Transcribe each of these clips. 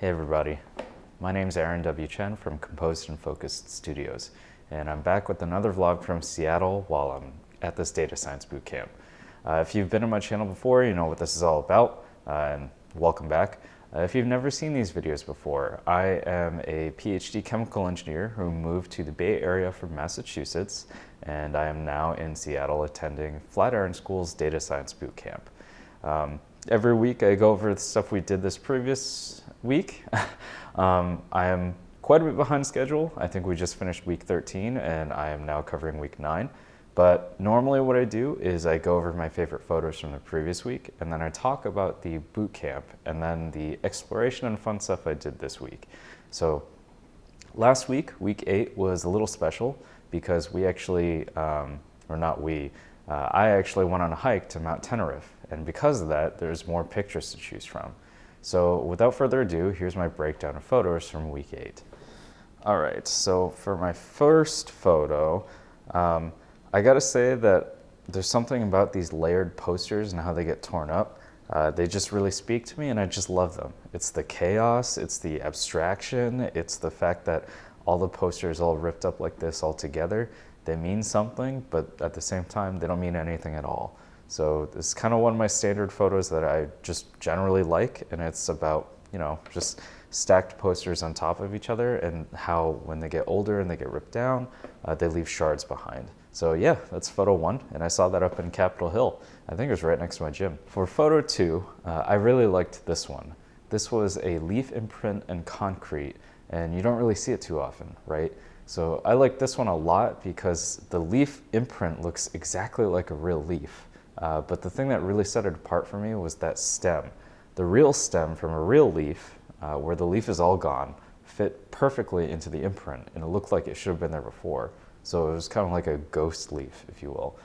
Hey everybody, my name's W Chen from Composite and Focused Studios, and I'm back with another vlog from Seattle while I'm at this data science bootcamp. If you've been on my channel before, you know what this is all about, and welcome back. If you've never seen these videos before, I am a PhD chemical engineer who moved to the Bay Area from Massachusetts, and I am now in Seattle attending Flatiron School's data science bootcamp. Every week I go over the stuff we did this previous week. I am quite a bit behind schedule. I think we just finished week 13 and I am now covering week 9. But normally what I do is I go over my favorite photos from the previous week and then I talk about the boot camp and then the exploration and fun stuff I did this week. So last week, week 8, was a little special because we actually, I actually went on a hike to Mount Teneriffe, and because of that, there's more pictures to choose from. So without further ado, here's my breakdown of photos from week 8. All right, so for my first photo, I gotta say that there's something about these layered posters and how they get torn up. They just really speak to me and I just love them. It's the chaos, it's the abstraction, it's the fact that all the posters all ripped up like this all together. They mean something, but at the same time, they don't mean anything at all. So this is kind of one of my standard photos that I just generally like, and it's about, you know, just stacked posters on top of each other and how when they get older and they get ripped down, they leave shards behind. So yeah, that's photo 1, and I saw that up in Capitol Hill. I think it was right next to my gym. For photo 2, I really liked this one. This was a leaf imprint and concrete, and you don't really see it too often, right? So I like this one a lot because the leaf imprint looks exactly like a real leaf. But the thing that really set it apart for me was that stem. The real stem from a real leaf, where the leaf is all gone, fit perfectly into the imprint, and it looked like it should have been there before. So it was kind of like a ghost leaf, if you will.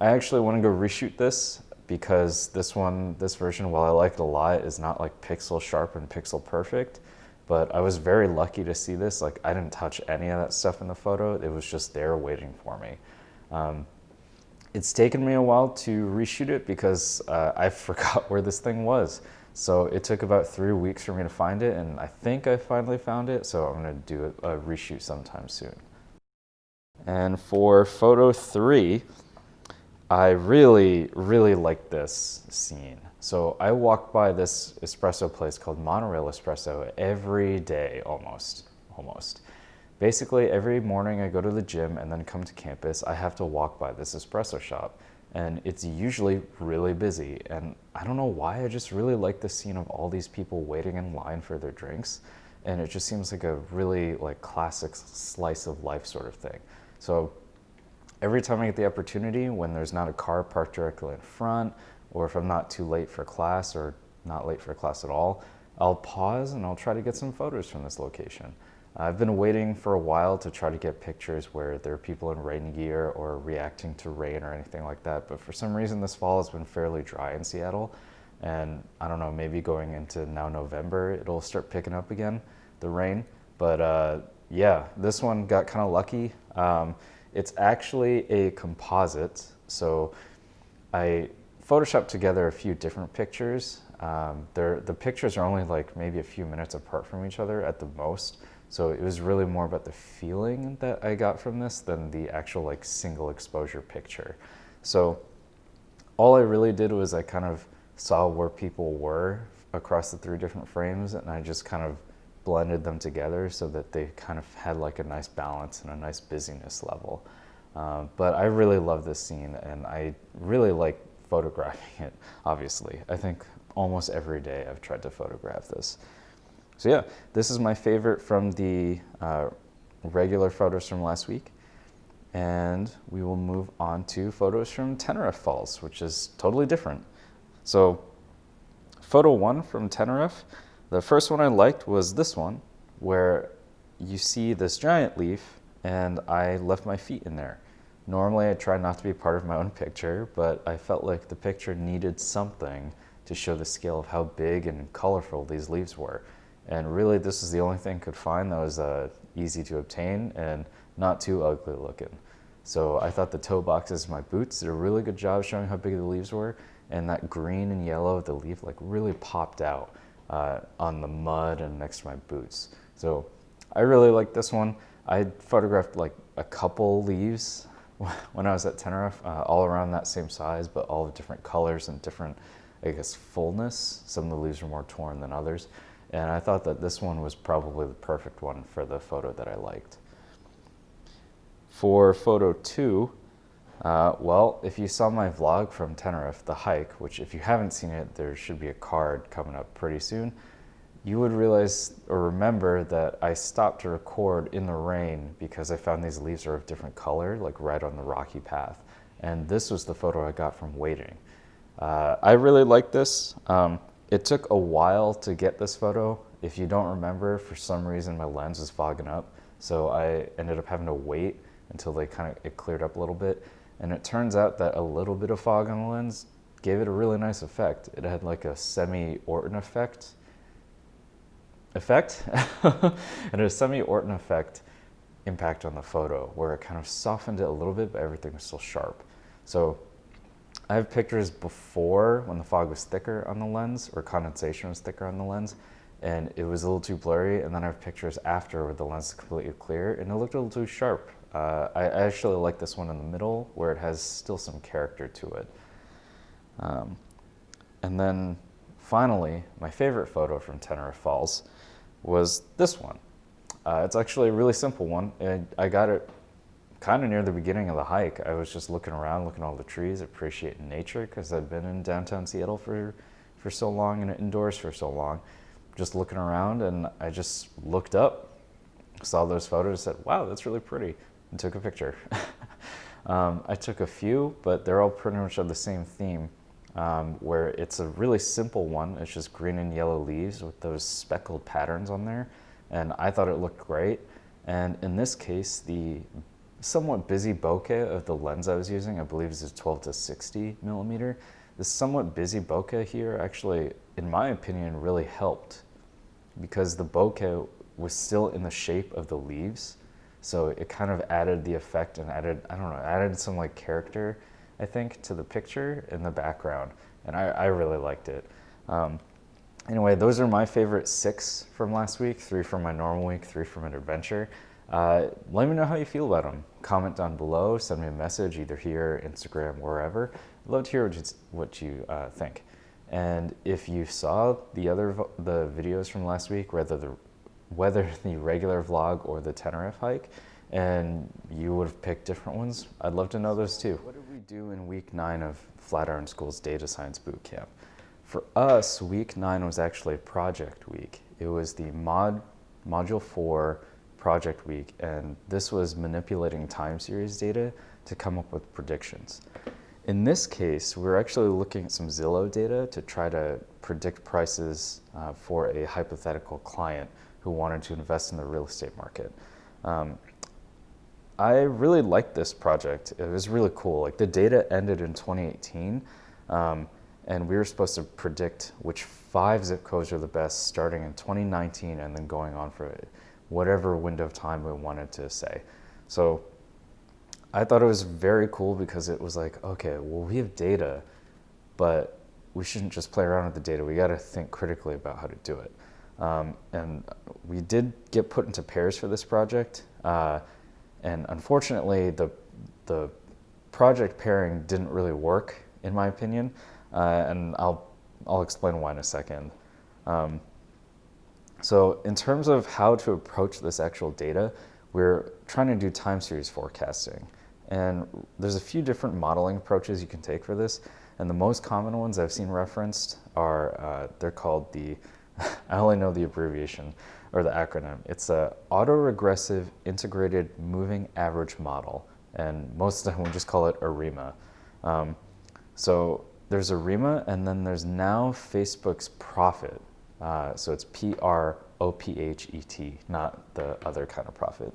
I actually want to go reshoot this because this version, while I like it a lot, is not like pixel sharp and pixel perfect. But I was very lucky to see this. Like, I didn't touch any of that stuff in the photo. It was just there waiting for me. It's taken me a while to reshoot it because I forgot where this thing was. So it took about 3 weeks for me to find it, and I think I finally found it. So I'm gonna do a reshoot sometime soon. And for photo 3, I really, really like this scene. So I walk by this espresso place called Monorail Espresso every day, almost. Basically, every morning I go to the gym and then come to campus, I have to walk by this espresso shop. And it's usually really busy. And I don't know why, I just really like the scene of all these people waiting in line for their drinks. And it just seems like a really like classic slice of life sort of thing. So every time I get the opportunity, when there's not a car parked directly in front, or if I'm not too late for class or not late for class at all, I'll pause and I'll try to get some photos from this location. I've been waiting for a while to try to get pictures where there are people in rain gear or reacting to rain or anything like that, but for some reason this fall has been fairly dry in Seattle, and I don't know, maybe going into now November, it'll start picking up again, the rain. But yeah, this one got kind of lucky. It's actually a composite, so I photoshopped together a few different pictures. The pictures are only like maybe a few minutes apart from each other at the most, so it was really more about the feeling that I got from this than the actual like single exposure picture. So all I really did was I kind of saw where people were across the 3 different frames, and I just kind of blended them together so that they kind of had like a nice balance and a nice busyness level. But I really love this scene and I really like photographing it, obviously. I think almost every day I've tried to photograph this. So yeah, this is my favorite from the regular photos from last week. And we will move on to photos from Teneriffe Falls, which is totally different. So photo 1 from Teneriffe, the first one I liked was this one, where you see this giant leaf and I left my feet in there. Normally I try not to be part of my own picture, but I felt like the picture needed something to show the scale of how big and colorful these leaves were. And really this is the only thing I could find that was easy to obtain and not too ugly looking. So I thought the toe boxes of my boots did a really good job showing how big the leaves were, and that green and yellow of the leaf like really popped out. on the mud and next to my boots. So I really like this one. I photographed like a couple leaves when I was at Teneriffe, all around that same size, but all of different colors and different, I guess, fullness. Some of the leaves are more torn than others. And I thought that this one was probably the perfect one for the photo that I liked. For photo 2, well, if you saw my vlog from Teneriffe, the hike, which if you haven't seen it, there should be a card coming up pretty soon, you would realize or remember that I stopped to record in the rain because I found these leaves are of different color, like right on the rocky path. And this was the photo I got from waiting. I really like this. It took a while to get this photo. If you don't remember, for some reason my lens was fogging up, so I ended up having to wait until it cleared up a little bit. And it turns out that a little bit of fog on the lens gave it a really nice effect. It had like a semi-Orton effect. And a semi-Orton effect impact on the photo where it kind of softened it a little bit, but everything was still sharp. So I have pictures before when the fog was thicker on the lens or condensation was thicker on the lens and it was a little too blurry, and then I have pictures after where the lens is completely clear and it looked a little too sharp. I actually like this one in the middle where it has still some character to it. And then finally, my favorite photo from Teneriffe Falls was this one. It's actually a really simple one. I got it kind of near the beginning of the hike. I was just looking around, looking at all the trees, appreciating nature because I've been in downtown Seattle for so long and indoors for so long. Just looking around, and I just looked up, saw those photos, said, wow, that's really pretty, and took a picture. I took a few, but they're all pretty much of the same theme, where it's a really simple one. It's just green and yellow leaves with those speckled patterns on there, and I thought it looked great. And in this case, the somewhat busy bokeh of the lens I was using, I believe is a 12 to 60 millimeter. The somewhat busy bokeh here actually, in my opinion, really helped because the bokeh was still in the shape of the leaves. So it kind of added the effect and added some like character, I think, to the picture in the background. And I really liked it. Anyway, those are my favorite 6 from last week, 3 from my normal week, 3 from an adventure. Let me know how you feel about them. Comment down below, send me a message, either here, Instagram, wherever. I'd love to hear what you think. And if you saw the videos from last week, whether the regular vlog or the Teneriffe hike, and you would have picked different ones, I'd love to know those too. What did we do in week 9 of Flatiron School's Data Science Bootcamp? For us, week 9 was actually project week. It was the module 4 project week, and this was manipulating time series data to come up with predictions. In this case, we're actually looking at some Zillow data to try to predict prices for a hypothetical client who wanted to invest in the real estate market. I really liked this project. It was really cool. Like, the data ended in 2018, and we were supposed to predict which 5 zip codes are the best starting in 2019 and then going on for whatever window of time we wanted to say. So I thought it was very cool because it was like, okay, well, we have data, but we shouldn't just play around with the data. We got to think critically about how to do it. And we did get put into pairs for this project. And unfortunately, the project pairing didn't really work, in my opinion. And I'll explain why in a second. So in terms of how to approach this actual data, we're trying to do time series forecasting. And there's a few different modeling approaches you can take for this. And the most common ones I've seen referenced are, they're called I only know the abbreviation or the acronym. It's a autoregressive integrated moving average model. And most of the time we just call it ARIMA. So there's ARIMA, and then there's now Facebook's Profit. So it's PROPHET, not the other kind of profit.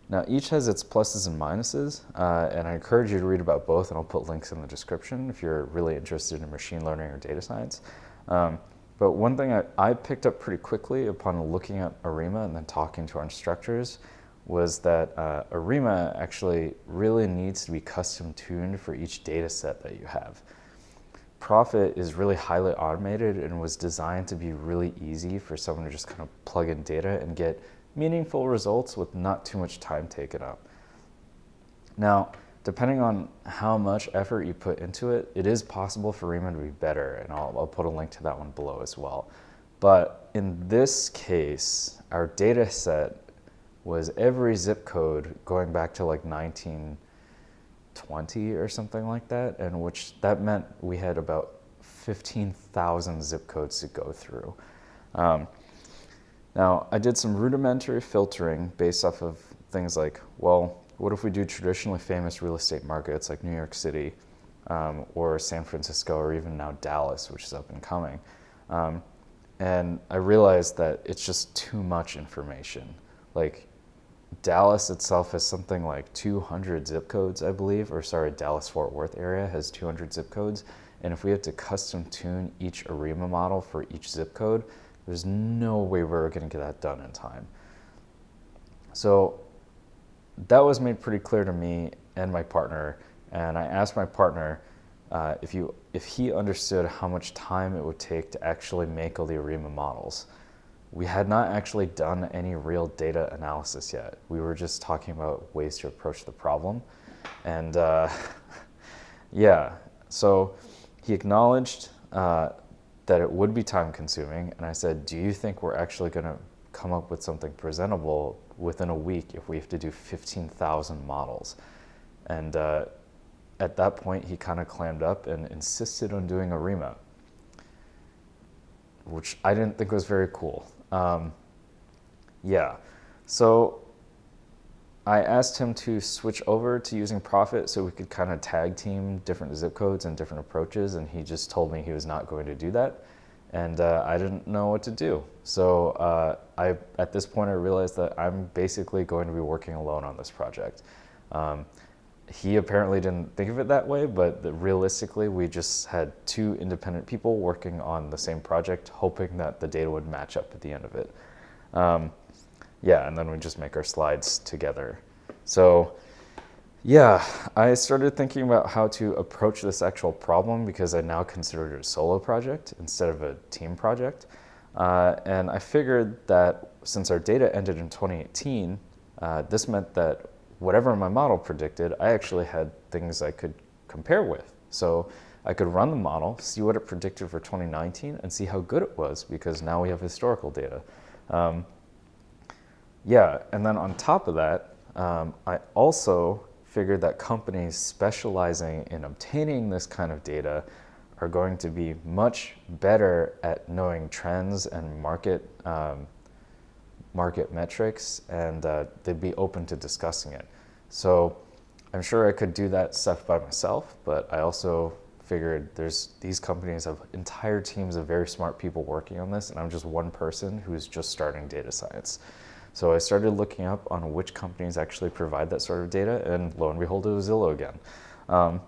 Now, each has its pluses and minuses, and I encourage you to read about both, and I'll put links in the description if you're really interested in machine learning or data science. But one thing I picked up pretty quickly upon looking at ARIMA and then talking to our instructors was that ARIMA actually really needs to be custom tuned for each data set that you have. Profit is really highly automated and was designed to be really easy for someone to just kind of plug in data and get meaningful results with not too much time taken up. Now, depending on how much effort you put into it, it is possible for Riemann to be better, and I'll put a link to that one below as well. But in this case, our data set was every zip code going back to like 1920 or something like that, and which that meant we had about 15,000 zip codes to go through. Now, I did some rudimentary filtering based off of things like, well, what if we do traditionally famous real estate markets like New York City or San Francisco or even now Dallas, which is up and coming. And I realized that it's just too much information. Like Dallas itself has something like 200 zip codes, I believe, or sorry, Dallas-Fort Worth area has 200 zip codes. And if we had to custom tune each ARIMA model for each zip code, there's no way we're going to get that done in time. So that was made pretty clear to me and my partner, and I asked my partner if he understood how much time it would take to actually make all the ARIMA models. We had not actually done any real data analysis yet. We were just talking about ways to approach the problem. And yeah, so he acknowledged that it would be time consuming, and I said, do you think we're actually going to come up with something presentable within a week if we have to do 15,000 models? And at that point, he kind of clammed up and insisted on doing ARIMA, which I didn't think was very cool. Yeah, so I asked him to switch over to using Profit so we could kind of tag team different zip codes and different approaches, and he just told me he was not going to do that, and I didn't know what to do. So at this point, I realized that I'm basically going to be working alone on this project. He apparently didn't think of it that way, but realistically, we just had two independent people working on the same project, hoping that the data would match up at the end of it. Yeah, and then we just make our slides together. So yeah, I started thinking about how to approach this actual problem because I now consider it a solo project instead of a team project. And I figured that since our data ended in 2018, this meant that whatever my model predicted, I actually had things I could compare with. So I could run the model, see what it predicted for 2019, and see how good it was, because now we have historical data. Yeah, and then on top of that, I also figured that companies specializing in obtaining this kind of data are going to be much better at knowing trends and market metrics, and they'd be open to discussing it. So I'm sure I could do that stuff by myself, but I also figured these companies have entire teams of very smart people working on this, and I'm just one person who's just starting data science. So I started looking up on which companies actually provide that sort of data, and lo and behold, it was Zillow again.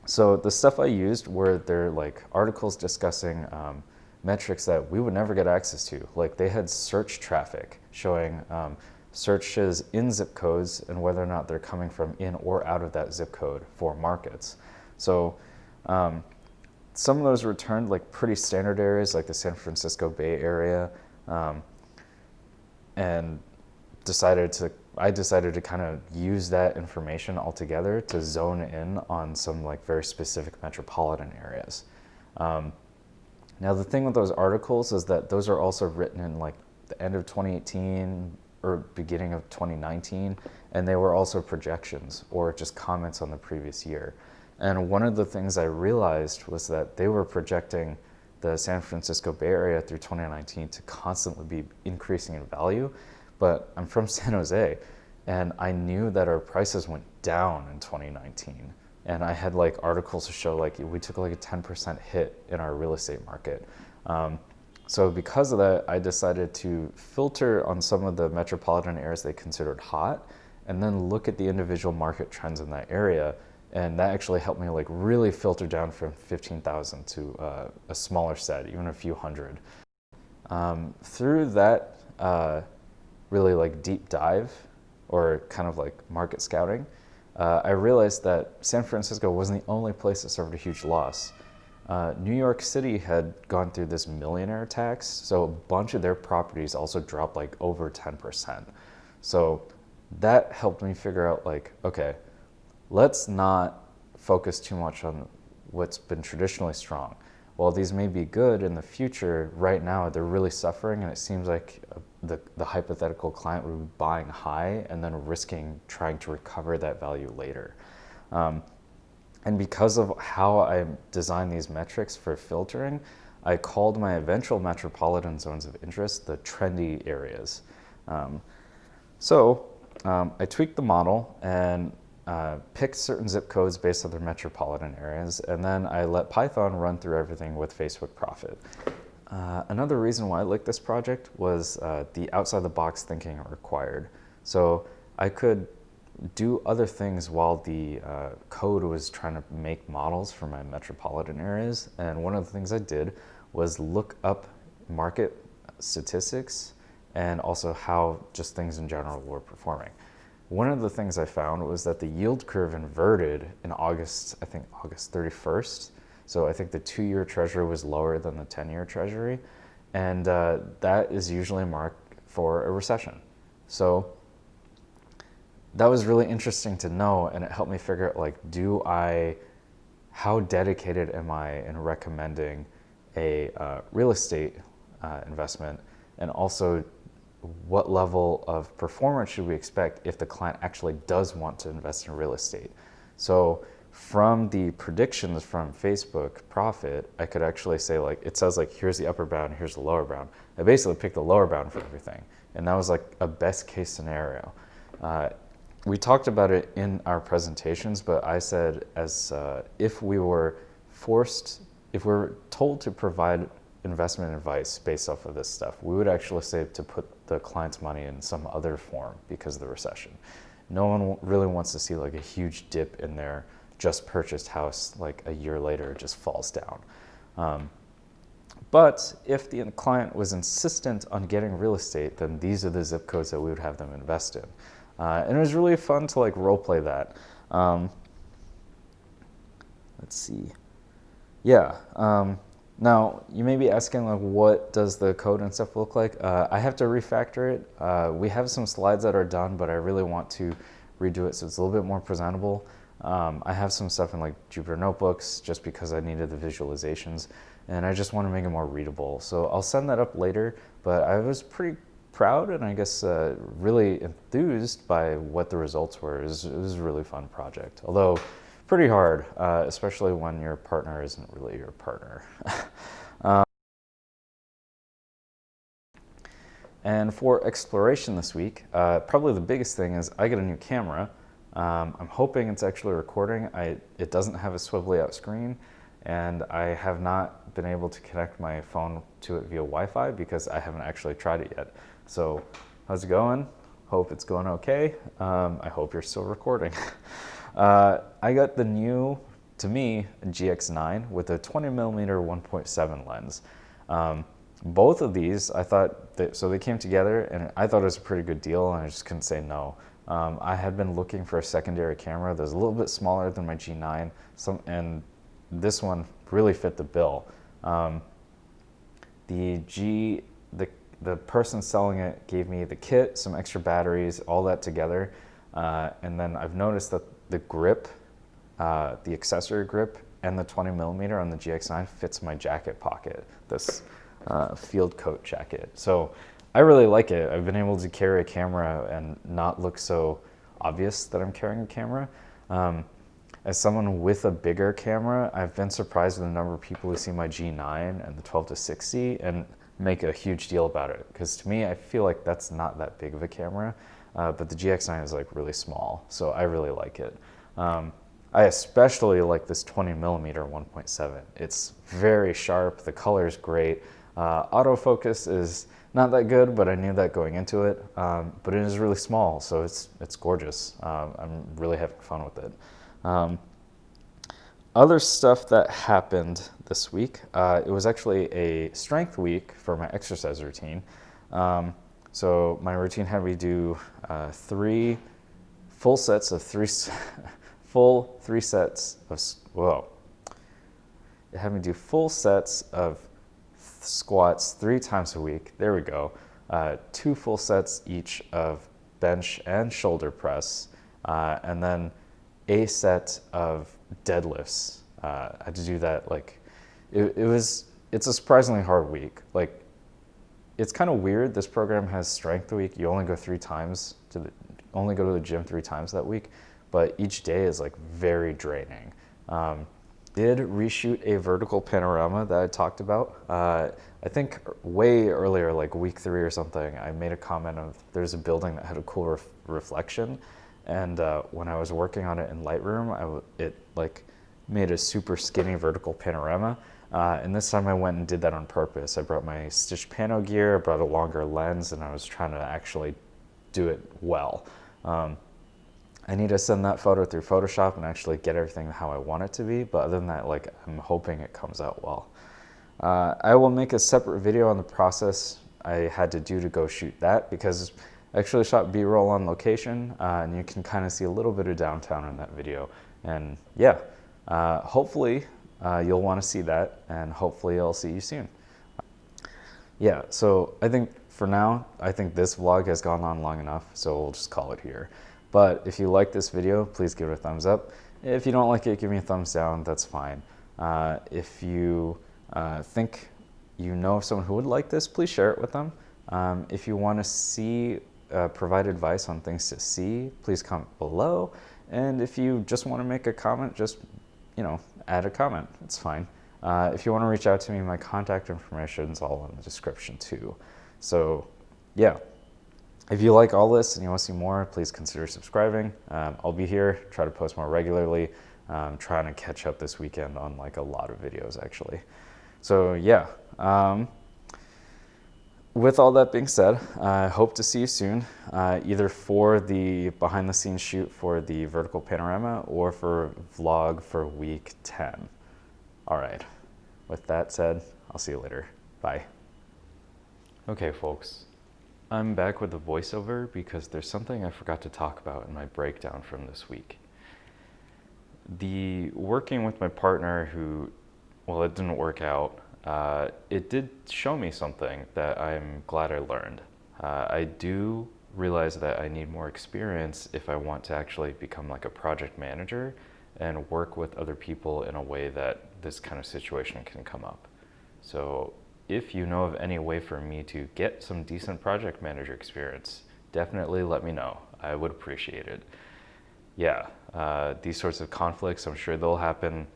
So the stuff I used were their like articles discussing metrics that we would never get access to. Like they had search traffic showing searches in zip codes and whether or not they're coming from in or out of that zip code for markets. So some of those returned like pretty standard areas like the San Francisco Bay Area, and I decided to kind of use that information altogether to zone in on some like very specific metropolitan areas. Now the thing with those articles is that those are also written in like the end of 2018 or beginning of 2019, and they were also projections or just comments on the previous year. And one of the things I realized was that they were projecting the San Francisco Bay Area through 2019 to constantly be increasing in value. But I'm from San Jose, and I knew that our prices went down in 2019. And I had like articles to show like we took like a 10% hit in our real estate market. So because of that, I decided to filter on some of the metropolitan areas they considered hot, and then look at the individual market trends in that area. And that actually helped me like really filter down from 15,000 to a smaller set, even a few hundred. Through that really like deep dive or kind of like market scouting, I realized that San Francisco wasn't the only place that suffered a huge loss. New York City had gone through this millionaire tax, so a bunch of their properties also dropped like over 10%. So that helped me figure out like, okay, let's not focus too much on what's been traditionally strong. While these may be good in the future, right now they're really suffering, and it seems like the hypothetical client would be buying high and then risking trying to recover that value later. And because of how I designed these metrics for filtering, I called my eventual metropolitan zones of interest the trendy areas. I tweaked the model and picked certain zip codes based on their metropolitan areas, and then I let Python run through everything with Facebook Profit. Another reason why I liked this project was the outside-the-box thinking required. So I could do other things while the code was trying to make models for my metropolitan areas. And one of the things I did was look up market statistics and also how just things in general were performing. One of the things I found was that the yield curve inverted in August, I think August 31st. So I think the 2-year treasury was lower than the 10-year treasury. And that is usually a mark for a recession. So that was really interesting to know, and it helped me figure out like, how dedicated am I in recommending a real estate investment, and also what level of performance should we expect if the client actually does want to invest in real estate. So from the predictions from Facebook Profit, I could actually say like, it says like, here's the upper bound, here's the lower bound. I basically picked the lower bound for everything, and that was like a best case scenario. We talked about it in our presentations, but I said if we were told to provide investment advice based off of this stuff, we would actually say to put the client's money in some other form because of the recession. No one really wants to see like a huge dip in their just purchased house like a year later it just falls down. But if the client was insistent on getting real estate, then these are the zip codes that we would have them invest in. And it was really fun to like role play that. Let's see. Yeah. Now you may be asking like, what does the code and stuff look like? I have to refactor it. We have some slides that are done, but I really want to redo it so it's a little bit more presentable. I have some stuff in like Jupyter Notebooks just because I needed the visualizations, and I just want to make it more readable. So I'll send that up later, but I was pretty proud and I guess really enthused by what the results were. It was a really fun project, although pretty hard, especially when your partner isn't really your partner. And for exploration this week, probably the biggest thing is I get a new camera. I'm hoping it's actually recording. It doesn't have a swivelly out screen, and I have not been able to connect my phone to it via Wi-Fi because I haven't actually tried it yet. So how's it going? Hope it's going okay. I hope you're still recording. I got the new, to me, GX9 with a 20mm 1.7 lens. Both of these, I thought, so they came together and I thought it was a pretty good deal and I just couldn't say no. I had been looking for a secondary camera that was a little bit smaller than my G9, and this one really fit the bill. The person selling it gave me the kit, some extra batteries, all that together. And then I've noticed that the grip, the accessory grip, and the 20mm on the GX9 fits my jacket pocket, this field coat jacket. So I really like it. I've been able to carry a camera and not look so obvious that I'm carrying a camera. As someone with a bigger camera, I've been surprised with the number of people who see my G9 and the 12-60 and make a huge deal about it. Because to me, I feel like that's not that big of a camera, but the GX9 is like really small, so I really like it. I especially like this 20mm 1.7. It's very sharp, the color is great. Autofocus is not that good, but I knew that going into it. But it is really small, so it's gorgeous. I'm really having fun with it. Other stuff that happened this week, it was actually a strength week for my exercise routine. So my routine had me do 3 full sets of 3 sets of, whoa. It had me do full sets of squats 3 times a week. There we go. 2 full sets each of bench and shoulder press, and then a set of deadlifts. I had to do that like, it's a surprisingly hard week. Like, it's kind of weird. This program has strength week. You only go only go to the gym 3 times that week, but each day is like very draining. Did reshoot a vertical panorama that I talked about. I think way earlier, like week 3 or something, I made a comment of there's a building that had a cool reflection, and when I was working on it in Lightroom, it like made a super skinny vertical panorama. And this time I went and did that on purpose. I brought my stitched pano gear, I brought a longer lens, and I was trying to actually do it well. I need to send that photo through Photoshop and actually get everything how I want it to be, but other than that, like, I'm hoping it comes out well. I will make a separate video on the process I had to do to go shoot that, because I actually shot B-roll on location, and you can kind of see a little bit of downtown in that video. And yeah, hopefully you'll want to see that, and hopefully I'll see you soon. Yeah, so I think for now, I think this vlog has gone on long enough, so we'll just call it here. But if you like this video, please give it a thumbs up. If you don't like it, give me a thumbs down, that's fine. If you think you know of someone who would like this, please share it with them. If you want to see, provide advice on things to see, please comment below. And if you just want to make a comment, just, add a comment, it's fine. If you want to reach out to me, my contact information is all in the description too. So yeah. If you like all this and you want to see more, please consider subscribing. I'll be here, try to post more regularly. Trying to catch up this weekend on like a lot of videos actually. So yeah, with all that being said, I hope to see you soon, either for the behind the scenes shoot for the vertical panorama or for vlog for week 10. All right, with that said, I'll see you later. Bye. Okay, folks. I'm back with a voiceover because there's something I forgot to talk about in my breakdown from this week. The working with my partner who, well, it didn't work out. It did show me something that I'm glad I learned. I do realize that I need more experience if I want to actually become like a project manager and work with other people in a way that this kind of situation can come up. So if you know of any way for me to get some decent project manager experience, definitely let me know. I would appreciate it. Yeah, these sorts of conflicts, I'm sure they'll happen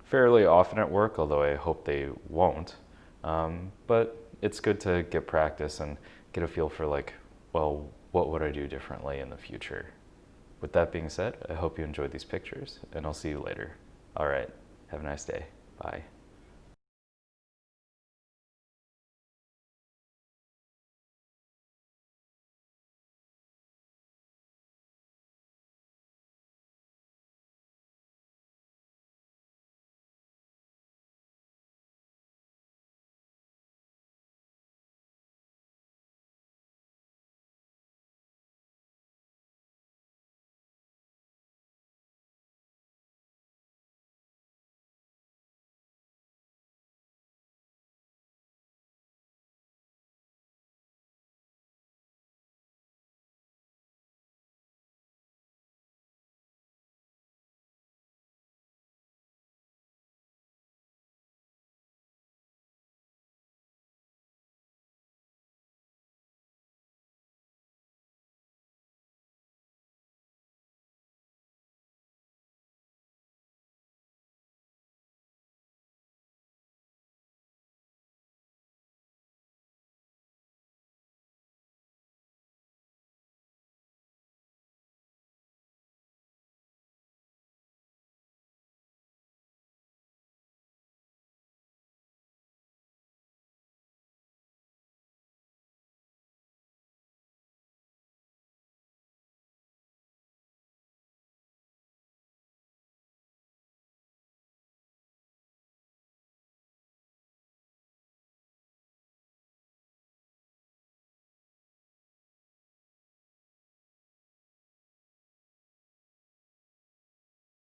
fairly often at work, although I hope they won't. But it's good to get practice and get a feel for like, well, what would I do differently in the future? With that being said, I hope you enjoyed these pictures, and I'll see you later. All right, have a nice day. Bye.